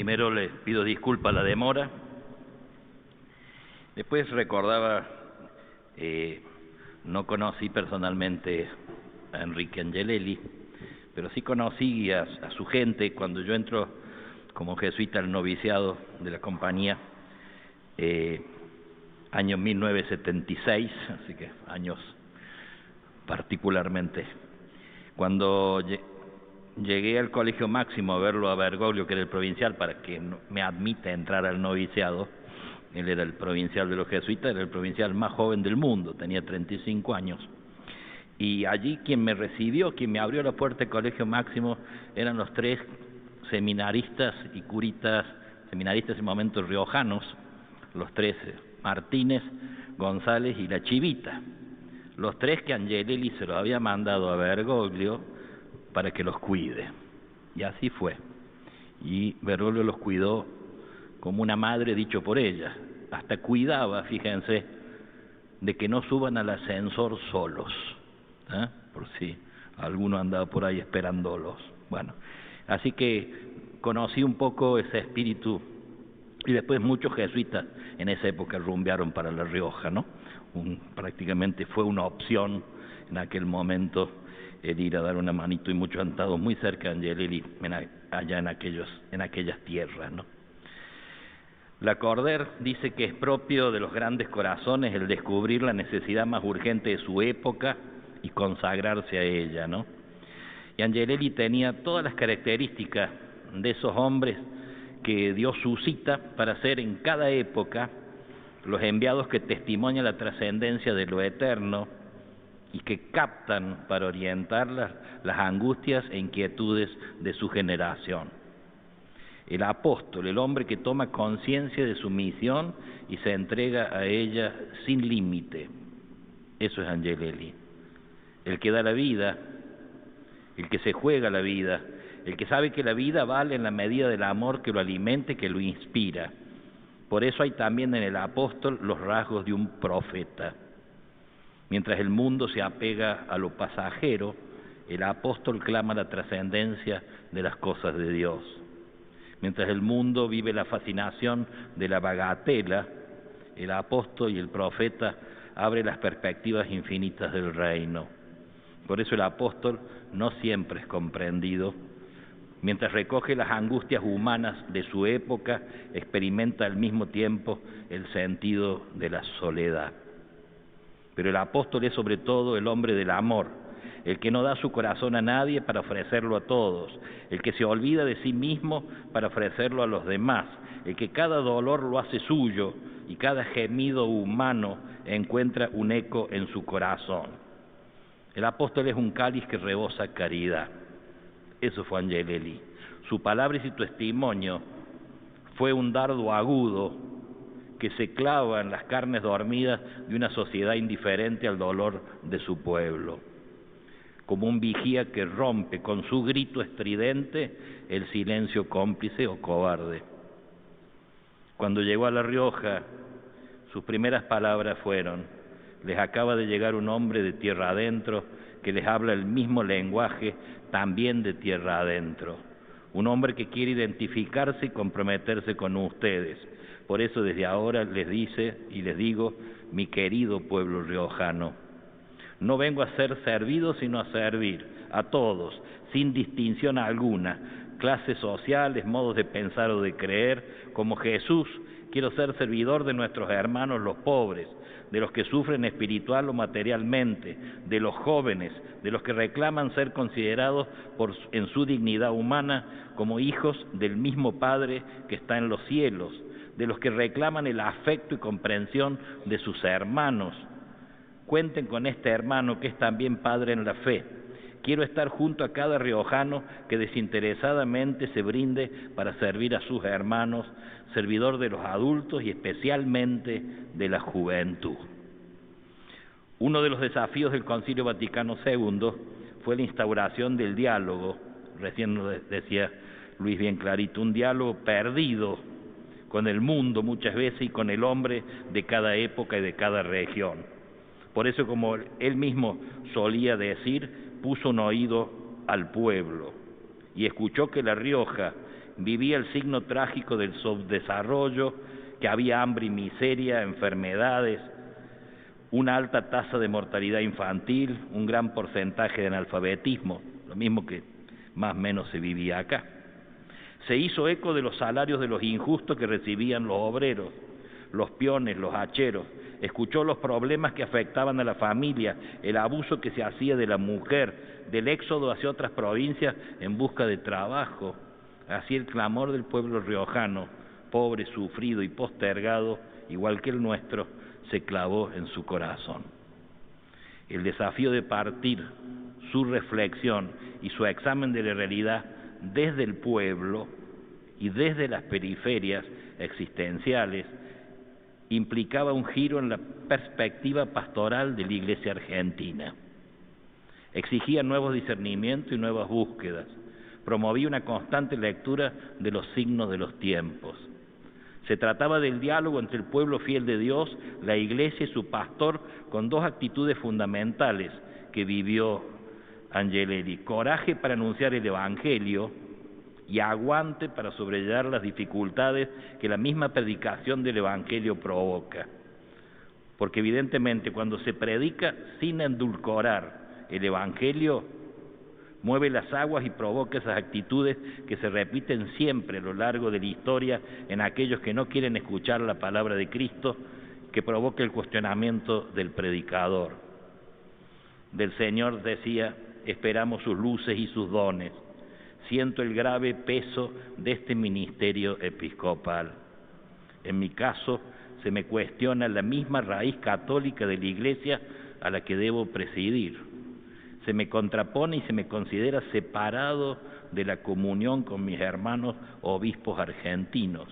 Primero les pido disculpas a la demora. Después recordaba, no conocí personalmente a Enrique Angelelli, pero sí conocí a su gente cuando yo entro como jesuita al noviciado de la compañía, año 1976, así que años particularmente. Cuando llegué al Colegio Máximo a verlo a Bergoglio, que era el provincial, para que me admita entrar al noviciado. Él era el provincial de los jesuitas, era el provincial más joven del mundo, tenía 35 años. Y allí quien me recibió, quien me abrió la puerta del Colegio Máximo, eran los tres seminaristas y curitas, seminaristas en momentos riojanos, los tres Martínez, González y la Chivita. Los tres que Angelelli se los había mandado a Bergoglio para que los cuide. Y así fue. Y Bergoglio los cuidó como una madre, dicho por ella. Hasta cuidaba, fíjense, de que no suban al ascensor solos, por si alguno andaba por ahí esperándolos. Bueno, así que conocí un poco ese espíritu, y después muchos jesuitas en esa época rumbearon para La Rioja, ¿no? Prácticamente fue una opción en aquel momento el ir a dar una manito, y muchos han estado muy cerca de Angelelli allá en aquellas tierras, ¿no? Lacordaire dice que es propio de los grandes corazones el descubrir la necesidad más urgente de su época y consagrarse a ella, ¿no? Y Angelelli tenía todas las características de esos hombres que Dios suscita para ser en cada época los enviados que testimonian la trascendencia de lo eterno y que captan para orientar las angustias e inquietudes de su generación. El apóstol, el hombre que toma conciencia de su misión y se entrega a ella sin límite. Eso es Angelelli. El que da la vida, el que se juega la vida, el que sabe que la vida vale en la medida del amor que lo alimente, que lo inspira. Por eso hay también en el apóstol los rasgos de un profeta. Mientras el mundo se apega a lo pasajero, el apóstol clama la trascendencia de las cosas de Dios. Mientras el mundo vive la fascinación de la bagatela, el apóstol y el profeta abren las perspectivas infinitas del reino. Por eso el apóstol no siempre es comprendido. Mientras recoge las angustias humanas de su época, experimenta al mismo tiempo el sentido de la soledad. Pero el apóstol es sobre todo el hombre del amor, el que no da su corazón a nadie para ofrecerlo a todos, el que se olvida de sí mismo para ofrecerlo a los demás, el que cada dolor lo hace suyo y cada gemido humano encuentra un eco en su corazón. El apóstol es un cáliz que rebosa caridad. Eso fue Angelelli. Su palabra y su testimonio fue un dardo agudo que se clava en las carnes dormidas de una sociedad indiferente al dolor de su pueblo, como un vigía que rompe con su grito estridente el silencio cómplice o cobarde. Cuando llegó a La Rioja, sus primeras palabras fueron: les acaba de llegar un hombre de tierra adentro que les habla el mismo lenguaje también de tierra adentro, un hombre que quiere identificarse y comprometerse con ustedes. Por eso desde ahora les dice y les digo: mi querido pueblo riojano, no vengo a ser servido sino a servir a todos, sin distinción alguna, clases sociales, modos de pensar o de creer. Como Jesús, quiero ser servidor de nuestros hermanos los pobres, de los que sufren espiritual o materialmente, de los jóvenes, de los que reclaman ser considerados en su dignidad humana como hijos del mismo Padre que está en los cielos, de los que reclaman el afecto y comprensión de sus hermanos. Cuenten con este hermano que es también padre en la fe. Quiero estar junto a cada riojano que desinteresadamente se brinde para servir a sus hermanos, servidor de los adultos y especialmente de la juventud. Uno de los desafíos del Concilio Vaticano II fue la instauración del diálogo, recién lo decía Luis bien clarito, un diálogo perdido con el mundo muchas veces y con el hombre de cada época y de cada región. Por eso, como él mismo solía decir, puso un oído al pueblo y escuchó que La Rioja, vivía el signo trágico del subdesarrollo, que había hambre y miseria, enfermedades, una alta tasa de mortalidad infantil, un gran porcentaje de analfabetismo, lo mismo que más o menos se vivía acá. Se hizo eco de los salarios de los injustos que recibían los obreros, los peones, los hacheros. Escuchó los problemas que afectaban a la familia, el abuso que se hacía de la mujer, del éxodo hacia otras provincias en busca de trabajo. Así el clamor del pueblo riojano, pobre, sufrido y postergado, igual que el nuestro, se clavó en su corazón. El desafío de partir su reflexión y su examen de la realidad desde el pueblo y desde las periferias existenciales implicaba un giro en la perspectiva pastoral de la Iglesia argentina. Exigía nuevos discernimientos y nuevas búsquedas. Promovía una constante lectura de los signos de los tiempos. Se trataba del diálogo entre el pueblo fiel de Dios, la Iglesia y su pastor, con dos actitudes fundamentales que vivió Angelelli: coraje para anunciar el Evangelio y aguante para sobrellevar las dificultades que la misma predicación del Evangelio provoca. Porque evidentemente cuando se predica sin endulcorar el Evangelio, mueve las aguas y provoca esas actitudes que se repiten siempre a lo largo de la historia en aquellos que no quieren escuchar la palabra de Cristo, que provoca el cuestionamiento del predicador. Del Señor decía: esperamos sus luces y sus dones. Siento el grave peso de este ministerio episcopal. En mi caso, se me cuestiona la misma raíz católica de la Iglesia a la que debo presidir. Se me contrapone y se me considera separado de la comunión con mis hermanos obispos argentinos.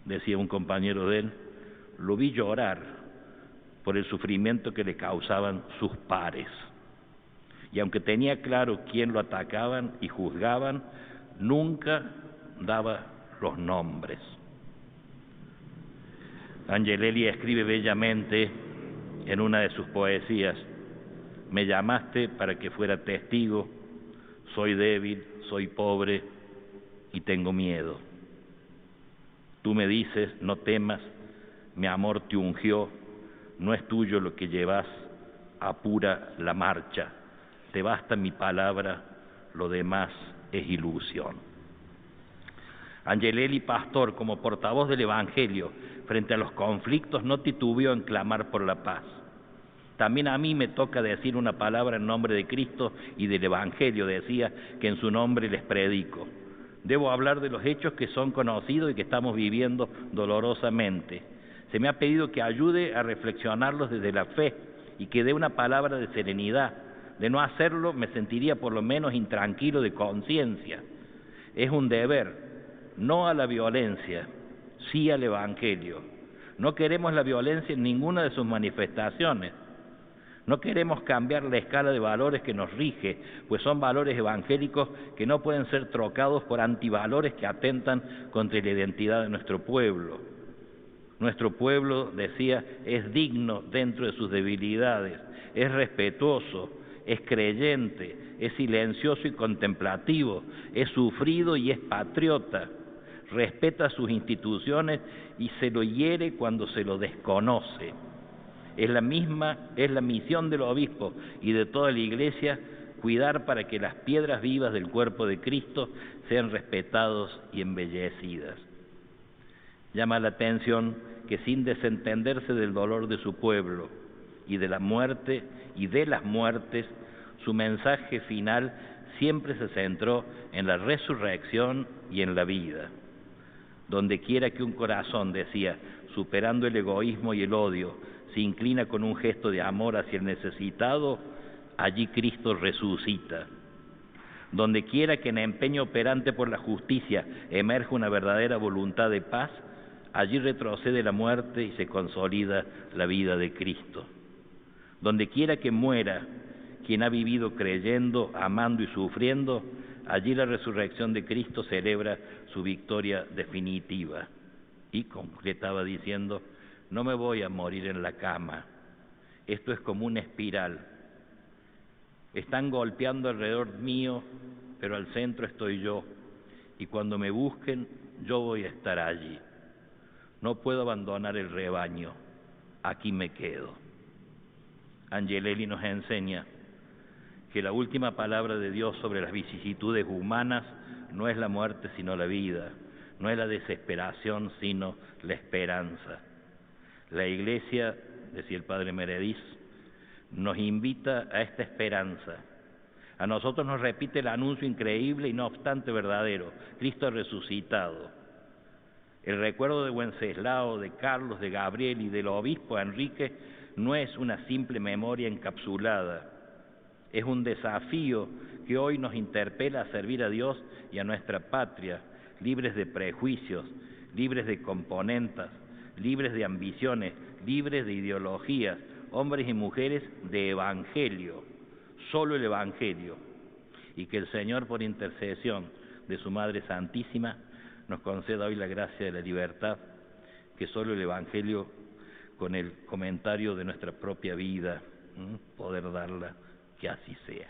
Decía un compañero de él: lo vi llorar por el sufrimiento que le causaban sus pares. Y aunque tenía claro quién lo atacaban y juzgaban, nunca daba los nombres. Angelelli escribe bellamente en una de sus poesías: me llamaste para que fuera testigo, soy débil, soy pobre y tengo miedo. Tú me dices: no temas, mi amor te ungió, no es tuyo lo que llevas, apura la marcha. Te basta mi palabra, lo demás es ilusión. Angelelli, pastor, como portavoz del Evangelio, frente a los conflictos, no titubeó en clamar por la paz. También a mí me toca decir una palabra en nombre de Cristo y del Evangelio, decía, que en su nombre les predico. Debo hablar de los hechos que son conocidos y que estamos viviendo dolorosamente. Se me ha pedido que ayude a reflexionarlos desde la fe y que dé una palabra de serenidad. De no hacerlo, me sentiría por lo menos intranquilo de conciencia. Es un deber, no a la violencia, sí al Evangelio. No queremos la violencia en ninguna de sus manifestaciones. No queremos cambiar la escala de valores que nos rige, pues son valores evangélicos que no pueden ser trocados por antivalores que atentan contra la identidad de nuestro pueblo. Nuestro pueblo, decía, es digno dentro de sus debilidades, es respetuoso, es creyente, es silencioso y contemplativo, es sufrido y es patriota, respeta sus instituciones y se lo hiere cuando se lo desconoce. Es la misión del obispo y de toda la Iglesia cuidar para que las piedras vivas del cuerpo de Cristo sean respetados y embellecidas. Llama la atención que sin desentenderse del dolor de su pueblo y de la muerte y de las muertes, su mensaje final siempre se centró en la resurrección y en la vida. Donde quiera que un corazón, decía, superando el egoísmo y el odio, se inclina con un gesto de amor hacia el necesitado, allí Cristo resucita. Donde quiera que en empeño operante por la justicia emerja una verdadera voluntad de paz, allí retrocede la muerte y se consolida la vida de Cristo. Donde quiera que muera quien ha vivido creyendo, amando y sufriendo, allí la resurrección de Cristo celebra su victoria definitiva. Y concretaba diciendo: no me voy a morir en la cama, esto es como una espiral. Están golpeando alrededor mío, pero al centro estoy yo, y cuando me busquen, yo voy a estar allí. No puedo abandonar el rebaño, aquí me quedo. Angelelli nos enseña que la última palabra de Dios sobre las vicisitudes humanas no es la muerte sino la vida, no es la desesperación sino la esperanza. La Iglesia, decía el Padre Meredith, nos invita a esta esperanza. A nosotros nos repite el anuncio increíble y no obstante verdadero: Cristo ha resucitado. El recuerdo de Wenceslao, de Carlos, de Gabriel y del obispo Enrique no es una simple memoria encapsulada, es un desafío que hoy nos interpela a servir a Dios y a nuestra patria, libres de prejuicios, libres de componendas, libres de ambiciones, libres de ideologías, hombres y mujeres de evangelio, solo el evangelio, y que el Señor, por intercesión de su Madre Santísima, nos conceda hoy la gracia de la libertad, que solo el evangelio, con el comentario de nuestra propia vida, poder darla, que así sea.